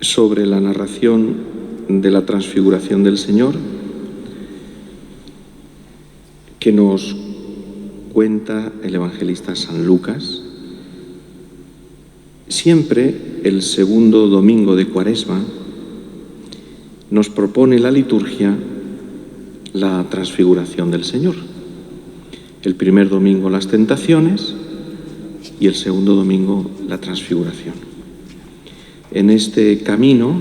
sobre la narración de la transfiguración del Señor que nos cuenta el evangelista San Lucas. Siempre el segundo domingo de Cuaresma nos propone la liturgia la transfiguración del Señor. El primer domingo las tentaciones y el segundo domingo la transfiguración. En este camino,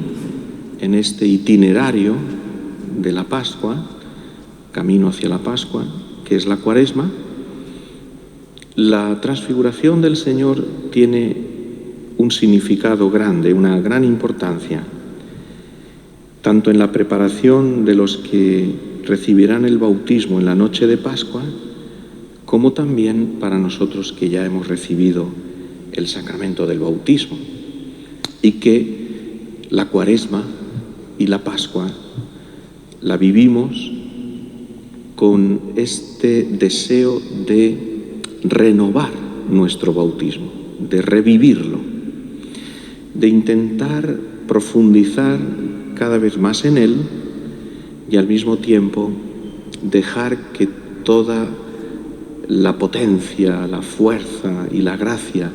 en este itinerario de la Pascua, camino hacia la Pascua, que es la Cuaresma, la transfiguración del Señor tiene un significado grande, una gran importancia, tanto en la preparación de los que recibirán el bautismo en la noche de Pascua, como también para nosotros que ya hemos recibido el sacramento del bautismo y que la Cuaresma y la Pascua la vivimos con este deseo de renovar nuestro bautismo, de revivirlo, de intentar profundizar cada vez más en él y al mismo tiempo dejar que toda la potencia, la fuerza y la gracia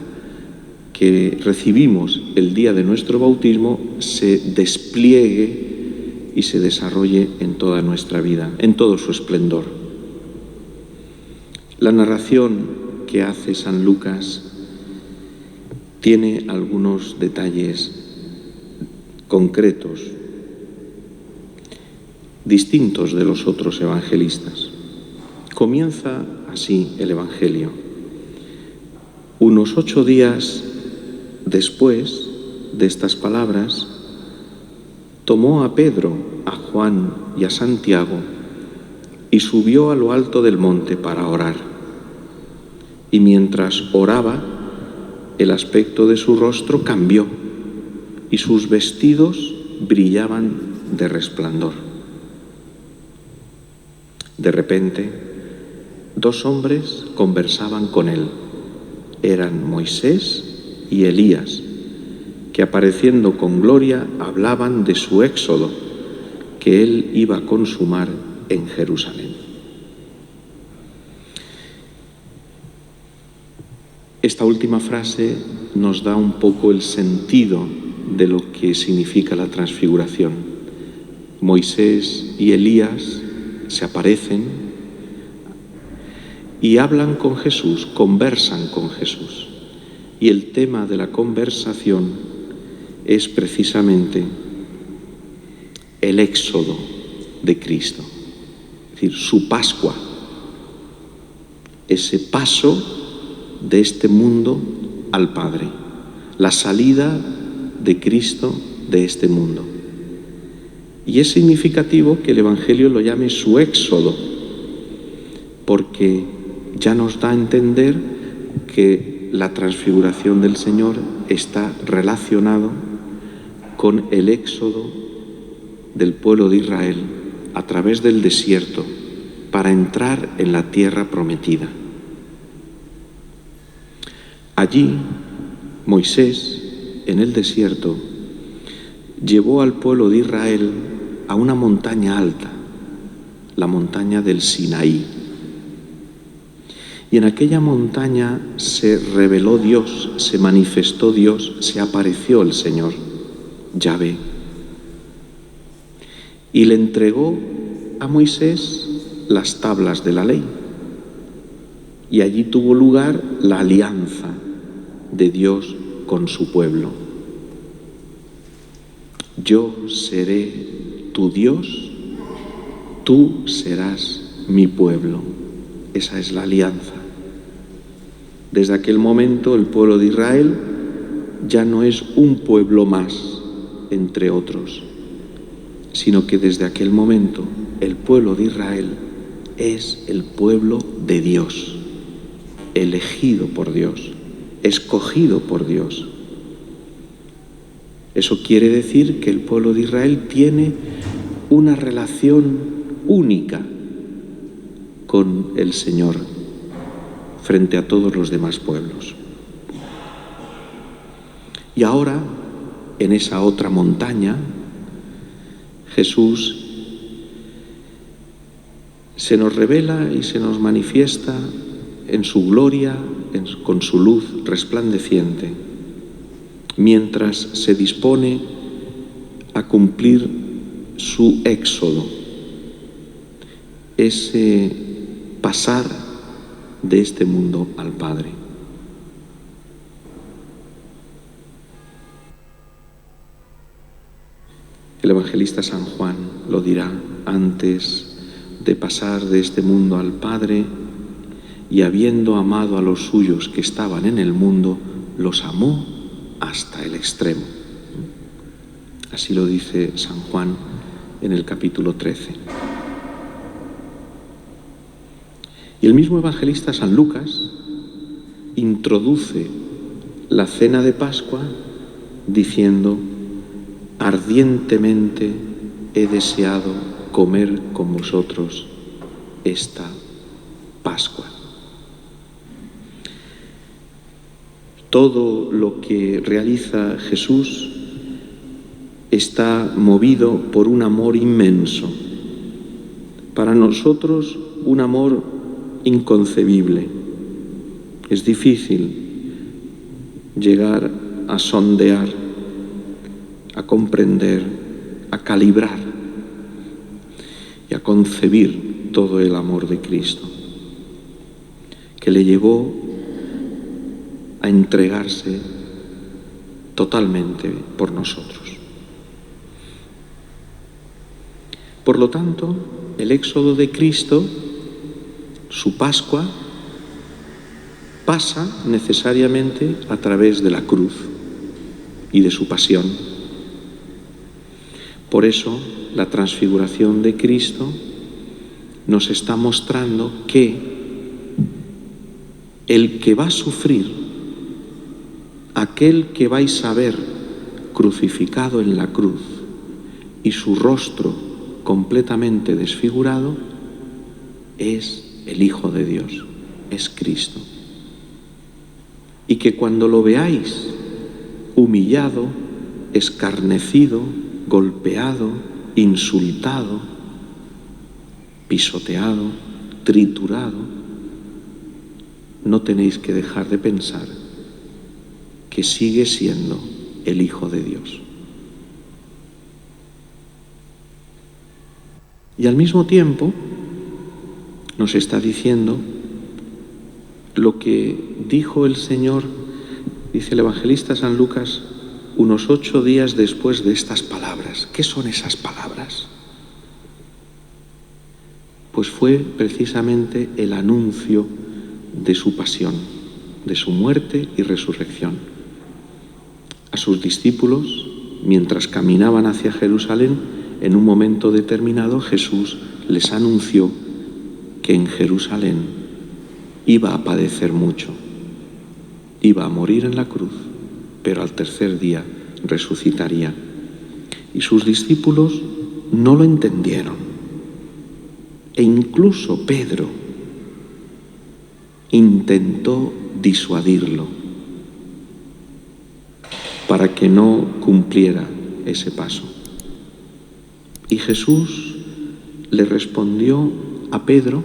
que recibimos el día de nuestro bautismo se despliegue y se desarrolle en toda nuestra vida, en todo su esplendor. La narración que hace San Lucas tiene algunos detalles concretos, distintos de los otros evangelistas. Comienza así el Evangelio. Unos 8 días después de estas palabras, tomó a Pedro, a Juan y a Santiago y subió a lo alto del monte para orar. Y mientras oraba, el aspecto de su rostro cambió y sus vestidos brillaban de resplandor. De repente, 2 hombres conversaban con él. Eran Moisés y Elías, que apareciendo con gloria hablaban de su éxodo que él iba a consumar en Jerusalén. Esta última frase nos da un poco el sentido de lo que significa la transfiguración. Moisés y Elías se aparecen y hablan con Jesús, conversan con Jesús. Y el tema de la conversación es precisamente el éxodo de Cristo, es decir, su Pascua, ese paso de este mundo al Padre, la salida de Cristo de este mundo. Y es significativo que el Evangelio lo llame su éxodo, porque ya nos da a entender que la transfiguración del Señor está relacionado con el éxodo del pueblo de Israel a través del desierto para entrar en la tierra prometida. Allí, Moisés, en el desierto, llevó al pueblo de Israel a una montaña alta, la montaña del Sinaí. Y en aquella montaña se reveló Dios, se manifestó Dios, se apareció el Señor, Yahvé. Y le entregó a Moisés las tablas de la ley. Y allí tuvo lugar la alianza de Dios con su pueblo. Yo seré tu Dios, tú serás mi pueblo. Esa es la alianza. Desde aquel momento el pueblo de Israel ya no es un pueblo más entre otros, sino que desde aquel momento el pueblo de Israel es el pueblo de Dios, elegido por Dios, escogido por Dios. Eso quiere decir que el pueblo de Israel tiene una relación única con el Señor frente a todos los demás pueblos. Y ahora en esa otra montaña, Jesús se nos revela y se nos manifiesta en su gloria, con su luz resplandeciente, mientras se dispone a cumplir su éxodo, ese pasar de este mundo al Padre. El evangelista San Juan lo dirá: antes de pasar de este mundo al Padre, y habiendo amado a los suyos que estaban en el mundo, los amó hasta el extremo. Así lo dice San Juan en el capítulo 13. Y el mismo evangelista San Lucas introduce la cena de Pascua diciendo: ardientemente he deseado comer con vosotros esta Pascua. Todo lo que realiza Jesús está movido por un amor inmenso. Para nosotros, un amor inconcebible. Es difícil llegar a sondear, a comprender, a calibrar y a concebir todo el amor de Cristo, que le llevó a entregarse totalmente por nosotros. Por lo tanto, el éxodo de Cristo, su Pascua, pasa necesariamente a través de la cruz y de su pasión. Por eso, la transfiguración de Cristo nos está mostrando que el que va a sufrir, aquel que vais a ver crucificado en la cruz y su rostro completamente desfigurado, es el Hijo de Dios, es Cristo. Y que cuando lo veáis humillado, escarnecido, golpeado, insultado, pisoteado, triturado, no tenéis que dejar de pensar que sigue siendo el Hijo de Dios. Y al mismo tiempo nos está diciendo lo que dijo el Señor, dice el evangelista San Lucas, unos 8 días después de estas palabras. ¿Qué son esas palabras? Pues fue precisamente el anuncio de su pasión, de su muerte y resurrección. A sus discípulos, mientras caminaban hacia Jerusalén, en un momento determinado Jesús les anunció que en Jerusalén iba a padecer mucho, iba a morir en la cruz, pero al tercer día resucitaría. Y sus discípulos no lo entendieron. E incluso Pedro intentó disuadirlo para que no cumpliera ese paso. Y Jesús le respondió a Pedro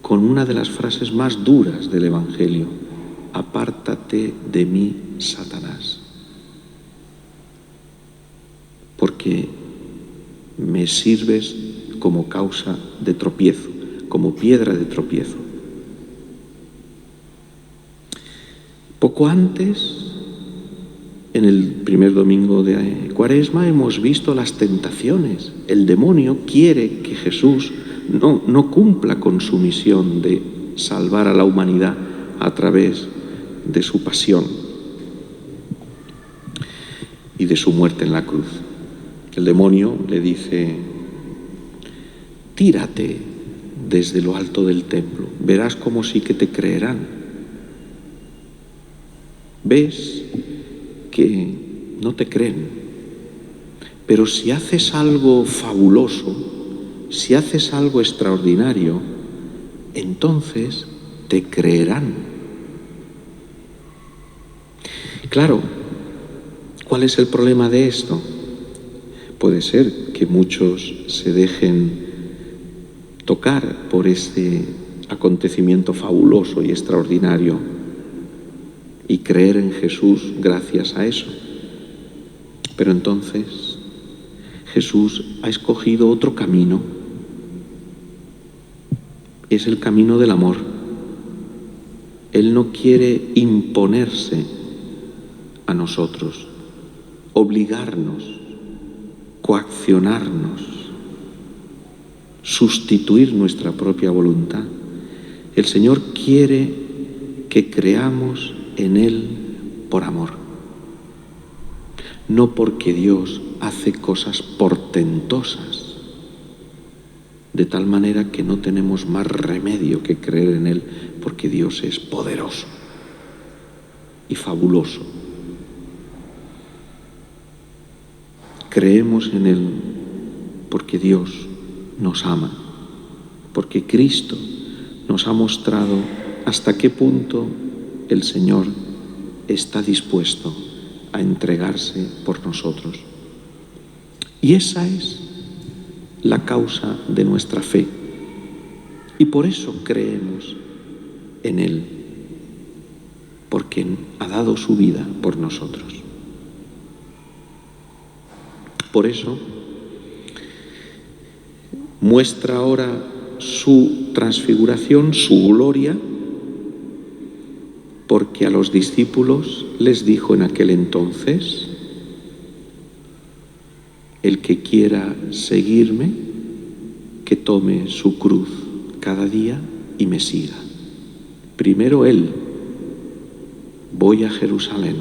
con una de las frases más duras del Evangelio: apártate de mí, Satanás, porque me sirves como causa de tropiezo, como piedra de tropiezo. Poco antes, en el primer domingo de Cuaresma, hemos visto las tentaciones. El demonio quiere que Jesús no cumpla con su misión de salvar a la humanidad a través de su pasión y de su muerte en la cruz. El demonio le dice: tírate desde lo alto del templo, verás cómo sí que te creerán. Ves que no te creen, pero si haces algo fabuloso, si haces algo extraordinario, entonces te creerán. Claro, ¿Cuál es el problema de esto? Puede ser que muchos se dejen tocar por este acontecimiento fabuloso y extraordinario y creer en Jesús gracias a eso. Pero entonces Jesús ha escogido otro camino. Es el camino del amor. Él no quiere imponerse a nosotros, obligarnos, coaccionarnos, sustituir nuestra propia voluntad. El Señor quiere que creamos en Él por amor, no porque Dios hace cosas portentosas, de tal manera que no tenemos más remedio que creer en Él, porque Dios es poderoso y fabuloso. Creemos en Él porque Dios nos ama, porque Cristo nos ha mostrado hasta qué punto el Señor está dispuesto a entregarse por nosotros. Y esa es la causa de nuestra fe. Y por eso creemos en Él, porque ha dado su vida por nosotros. Por eso muestra ahora su transfiguración, su gloria, porque a los discípulos les dijo en aquel entonces: el que quiera seguirme, que tome su cruz cada día y me siga. Primero Él. Voy a Jerusalén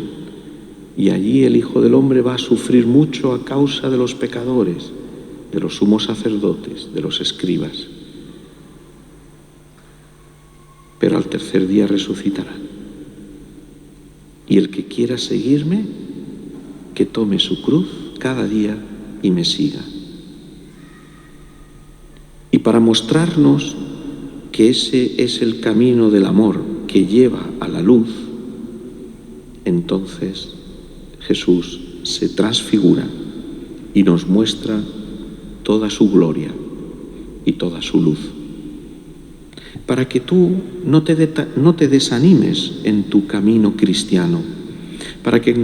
y allí el Hijo del Hombre va a sufrir mucho a causa de los pecadores, de los sumos sacerdotes, de los escribas. Pero al tercer día resucitará. Y el que quiera seguirme, que tome su cruz cada día y me siga. Y para mostrarnos que ese es el camino del amor que lleva a la luz, entonces Jesús se transfigura y nos muestra toda su gloria y toda su luz. Para que tú no te desanimes en tu camino cristiano, para que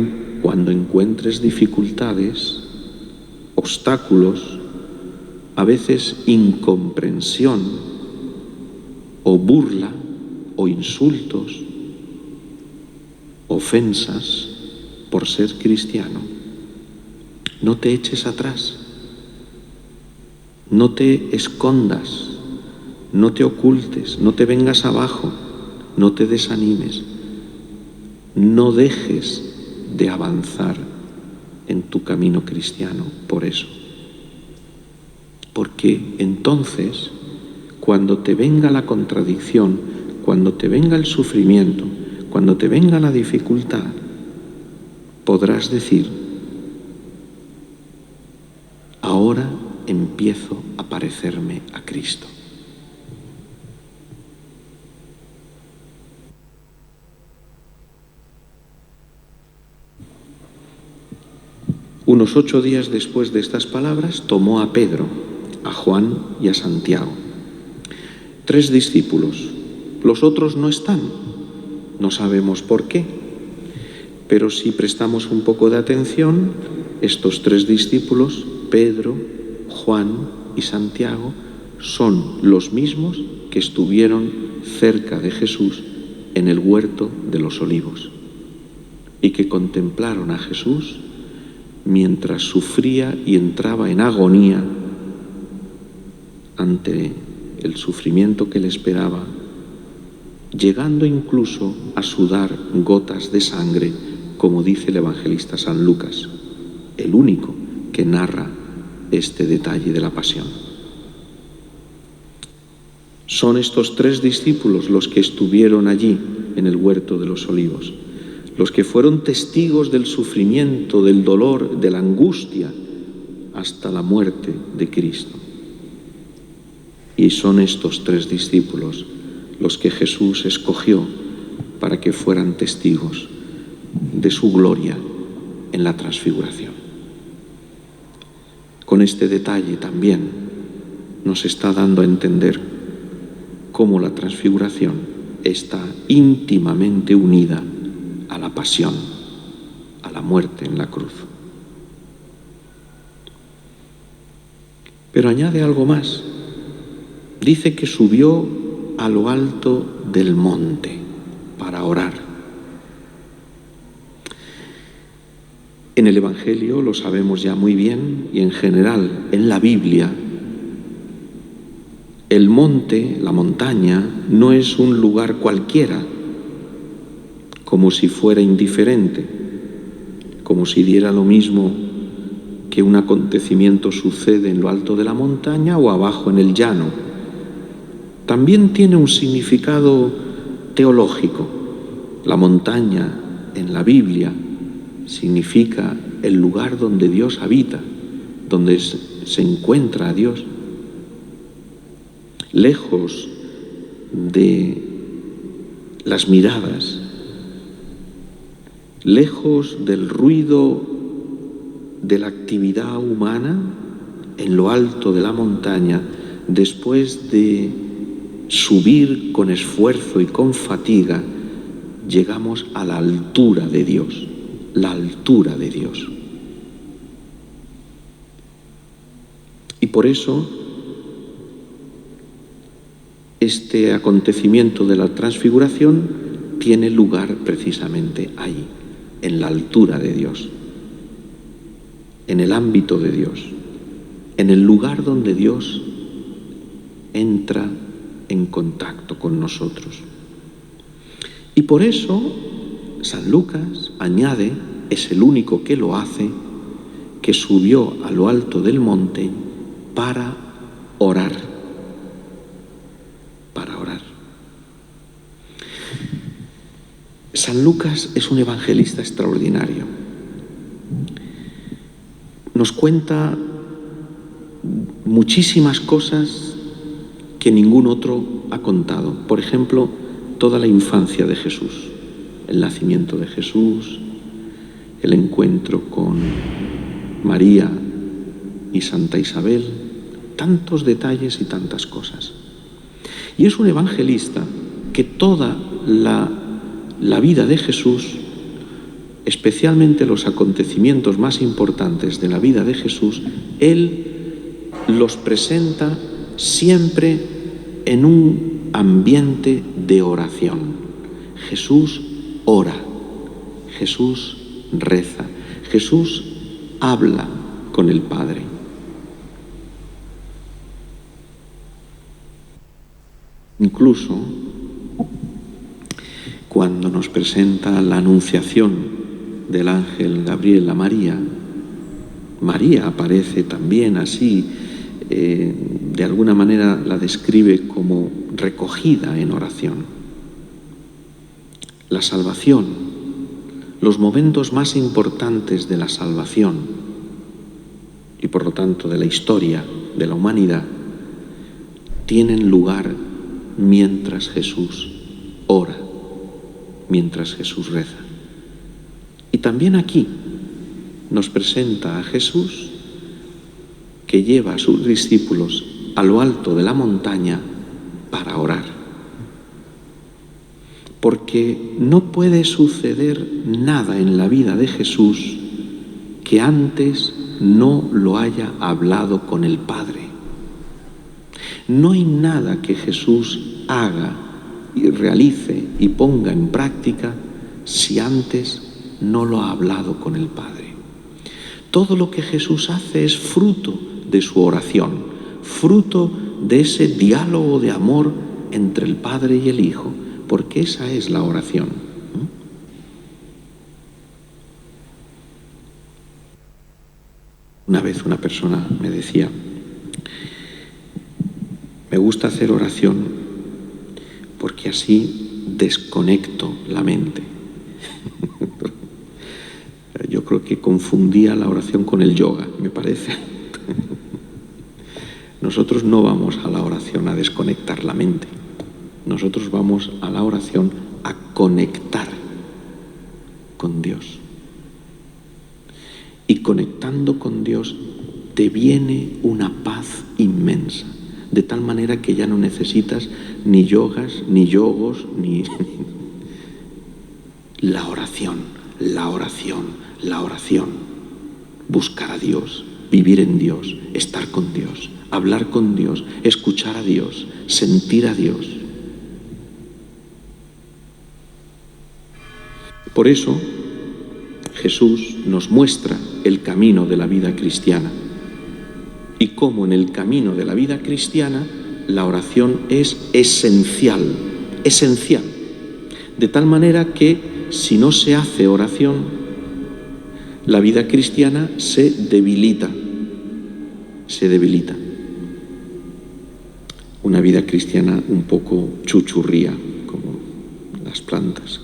cuando encuentres dificultades, obstáculos, a veces incomprensión o burla o insultos, ofensas por ser cristiano, no te eches atrás, no te escondas, no te ocultes, no te vengas abajo, no te desanimes, no dejes de avanzar en tu camino cristiano por eso. Porque entonces, cuando te venga la contradicción, cuando te venga el sufrimiento, cuando te venga la dificultad, podrás decir: ahora empiezo a parecerme a Cristo. Unos 8 días después de estas palabras, tomó a Pedro, a Juan y a Santiago, 3 discípulos. Los otros no están, no sabemos por qué, pero si prestamos un poco de atención, estos 3 discípulos, Pedro, Juan y Santiago, son los mismos que estuvieron cerca de Jesús en el huerto de los Olivos y que contemplaron a Jesús mientras sufría y entraba en agonía ante el sufrimiento que le esperaba, llegando incluso a sudar gotas de sangre, como dice el evangelista San Lucas, el único que narra este detalle de la pasión. Son estos 3 discípulos los que estuvieron allí en el huerto de los Olivos, los que fueron testigos del sufrimiento, del dolor, de la angustia, hasta la muerte de Cristo. Y son estos 3 discípulos los que Jesús escogió para que fueran testigos de su gloria en la transfiguración. Con este detalle también nos está dando a entender cómo la transfiguración está íntimamente unida a la pasión, a la muerte en la cruz. Pero añade algo más. Dice que subió a lo alto del monte para orar. En el Evangelio lo sabemos ya muy bien, y en general en la Biblia, el monte, la montaña, no es un lugar cualquiera, como si fuera indiferente, como si diera lo mismo que un acontecimiento sucede en lo alto de la montaña o abajo en el llano. También tiene un significado teológico. La montaña en la Biblia significa el lugar donde Dios habita, donde se encuentra a Dios. Lejos de las miradas, lejos del ruido de la actividad humana, en lo alto de la montaña, después de subir con esfuerzo y con fatiga, llegamos a la altura de Dios, la altura de Dios. Y por eso, este acontecimiento de la transfiguración tiene lugar precisamente ahí, en la altura de Dios, en el ámbito de Dios, en el lugar donde Dios entra en contacto con nosotros. Y por eso San Lucas añade, es el único que lo hace, que subió a lo alto del monte para orar. Para orar. San Lucas es un evangelista extraordinario. Nos cuenta muchísimas cosas que ningún otro ha contado. Por ejemplo, toda la infancia de Jesús, el nacimiento de Jesús, el encuentro con María y Santa Isabel, tantos detalles y tantas cosas. Y es un evangelista que toda la vida de Jesús, especialmente los acontecimientos más importantes de la vida de Jesús, él los presenta siempre en un ambiente de oración. Jesús ora, Jesús reza, Jesús habla con el Padre. Incluso cuando nos presenta la anunciación del ángel Gabriel a María, María aparece también así, de alguna manera la describe como recogida en oración. La salvación, los momentos más importantes de la salvación y por lo tanto de la historia de la humanidad, tienen lugar mientras Jesús ora, mientras Jesús reza. Y también aquí nos presenta a Jesús que lleva a sus discípulos a lo alto de la montaña para orar. Porque no puede suceder nada en la vida de Jesús que antes no lo haya hablado con el Padre. No hay nada que Jesús haga y realice y ponga en práctica si antes no lo ha hablado con el Padre. Todo lo que Jesús hace es fruto de su oración, fruto de ese diálogo de amor entre el Padre y el Hijo, porque esa es la oración. Una vez una persona me decía, me gusta hacer oración porque así desconecto la mente. Yo creo que confundía la oración con el yoga, me parece. Nosotros no vamos a la oración a desconectar la mente. Nosotros vamos a la oración a conectar con Dios. y conectando con Dios te viene una paz inmensa, de tal manera que ya no necesitas ni yogas, ni yogos, ni... La oración, la oración, la oración. Buscar a Dios, vivir en Dios, estar con Dios, hablar con Dios, escuchar a Dios, sentir a Dios. Por eso Jesús nos muestra el camino de la vida cristiana y cómo en el camino de la vida cristiana la oración es esencial, esencial, de tal manera que si no se hace oración, la vida cristiana se debilita, se debilita. Una vida cristiana un poco chuchurría, como las plantas.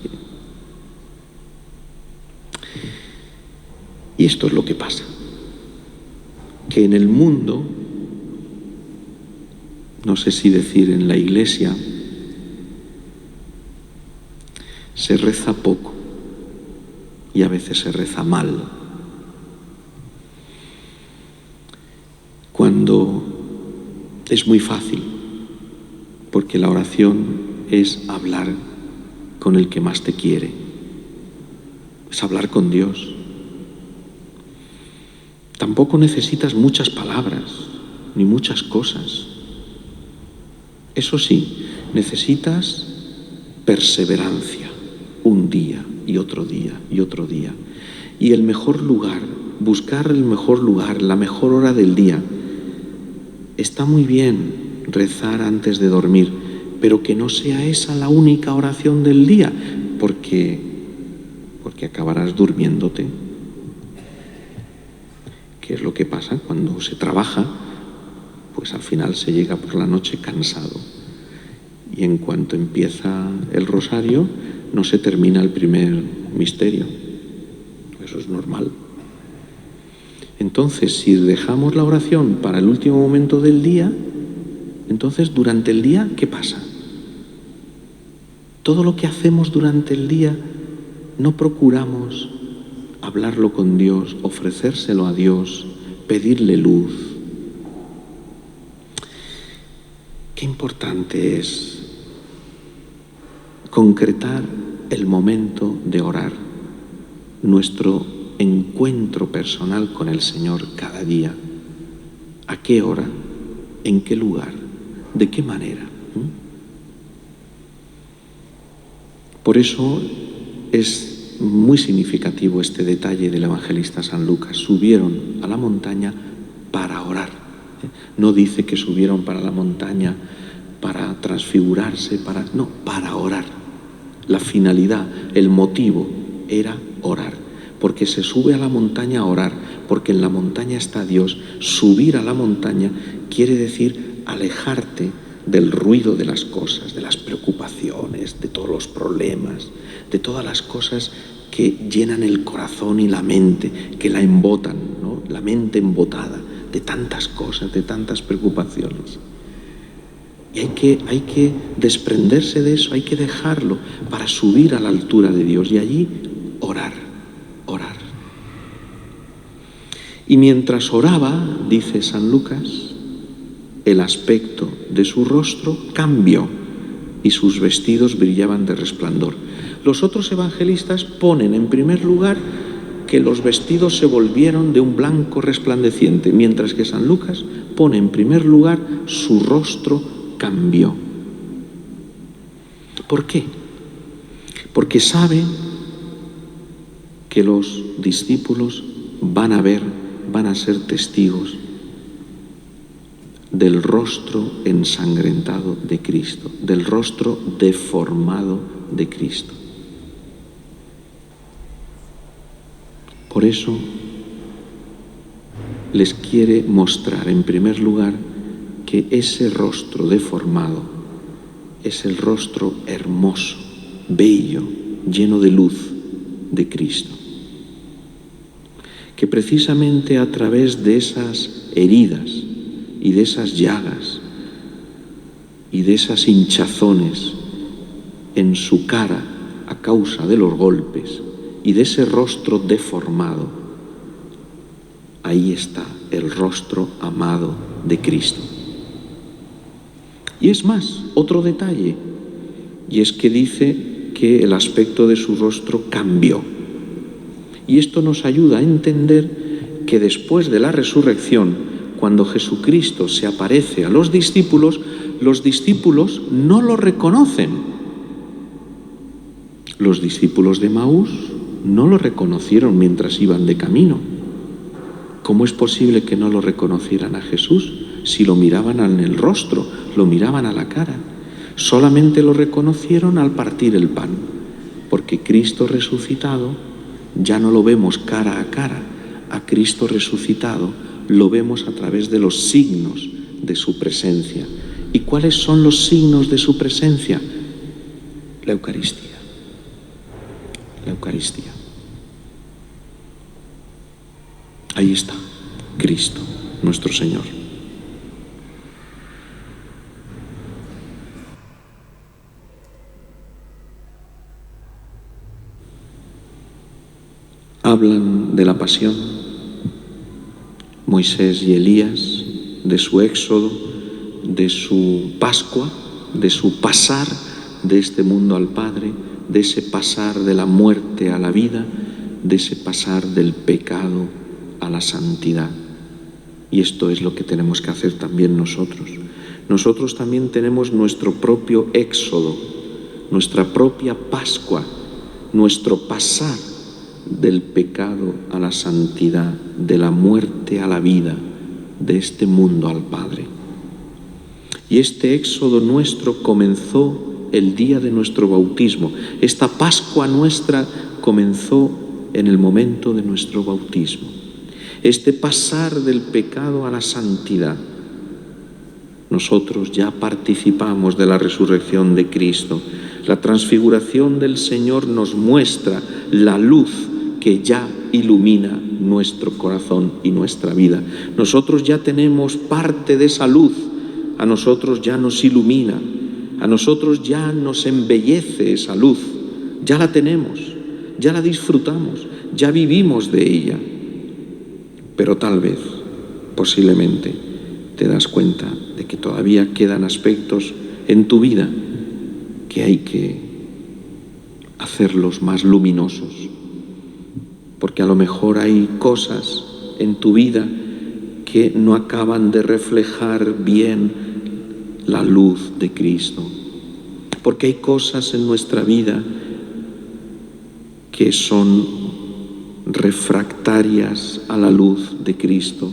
Y esto es lo que pasa, que en el mundo, no sé si decir en la Iglesia, se reza poco y a veces se reza mal. Cuando es muy fácil, porque la oración es hablar con el que más te quiere, es hablar con Dios. Tampoco necesitas muchas palabras, ni muchas cosas. Eso sí, necesitas perseverancia, un día y otro día y otro día. Y el mejor lugar, buscar el mejor lugar, la mejor hora del día. Está muy bien rezar antes de dormir, pero que no sea esa la única oración del día, porque acabarás durmiéndote. ¿Qué es lo que pasa? Cuando se trabaja, pues al final se llega por la noche cansado. Y en cuanto empieza el rosario, no se termina el primer misterio. Eso es normal. Entonces, si dejamos la oración para el último momento del día, entonces durante el día, ¿qué pasa? Todo lo que hacemos durante el día, no procuramos hablarlo con Dios, ofrecérselo a Dios, pedirle luz. Qué importante es concretar el momento de orar, nuestro encuentro personal con el Señor cada día. ¿A qué hora? ¿En qué lugar? ¿De qué manera? Por eso es muy significativo este detalle del evangelista San Lucas. Subieron a la montaña para orar. No dice que subieron para la montaña para transfigurarse, para orar. La finalidad, el motivo era orar, porque se sube a la montaña a orar, porque en la montaña está Dios. Subir a la montaña quiere decir alejarte del ruido de las cosas, de las preocupaciones, de todos los problemas, de todas las cosas que llenan el corazón y la mente, que la embotan, ¿no? La mente embotada de tantas cosas, de tantas preocupaciones. Y hay que desprenderse de eso, hay que dejarlo para subir a la altura de Dios y allí orar, orar. Y mientras oraba, dice San Lucas, el aspecto de su rostro cambió y sus vestidos brillaban de resplandor. Los otros evangelistas ponen en primer lugar que los vestidos se volvieron de un blanco resplandeciente, mientras que San Lucas pone en primer lugar su rostro cambió. ¿Por qué? Porque sabe que los discípulos van a ser testigos del rostro ensangrentado de Cristo, del rostro deformado de Cristo. Por eso les quiere mostrar en primer lugar que ese rostro deformado es el rostro hermoso, bello, lleno de luz de Cristo. Que precisamente a través de esas heridas y de esas llagas y de esas hinchazones en su cara a causa de los golpes y de ese rostro deformado, ahí está el rostro amado de Cristo. Y es más, otro detalle, y es que dice que el aspecto de su rostro cambió. Y esto nos ayuda a entender que después de la resurrección, cuando Jesucristo se aparece a los discípulos no lo reconocen. Los discípulos de Emaús no lo reconocieron mientras iban de camino. ¿Cómo es posible que no lo reconocieran a Jesús si lo miraban en el rostro, lo miraban a la cara? Solamente lo reconocieron al partir el pan, porque Cristo resucitado ya no lo vemos cara a cara. A Cristo resucitado lo vemos a través de los signos de su presencia. ¿Y cuáles son los signos de su presencia? La Eucaristía. La Eucaristía. Ahí está, Cristo, nuestro Señor. Hablan de la pasión, Moisés y Elías, de su éxodo, de su Pascua, de su pasar de este mundo al Padre, de ese pasar de la muerte a la vida, de ese pasar del pecado a la santidad. Y esto es lo que tenemos que hacer también nosotros. Nosotros también tenemos nuestro propio éxodo, nuestra propia Pascua, nuestro pasar del pecado a la santidad, de la muerte a la vida, de este mundo al Padre. Y este éxodo nuestro comenzó el día de nuestro bautismo. Esta Pascua nuestra comenzó en el momento de nuestro bautismo. Este pasar del pecado a la santidad. Nosotros ya participamos de la resurrección de Cristo. La transfiguración del Señor nos muestra la luz que ya ilumina nuestro corazón y nuestra vida. Nosotros ya tenemos parte de esa luz, a nosotros ya nos ilumina, a nosotros ya nos embellece esa luz, ya la tenemos, ya la disfrutamos, ya vivimos de ella. Pero tal vez, posiblemente, te das cuenta de que todavía quedan aspectos en tu vida que hay que hacerlos más luminosos. Porque a lo mejor hay cosas en tu vida que no acaban de reflejar bien la luz de Cristo. Porque hay cosas en nuestra vida que son refractarias a la luz de Cristo.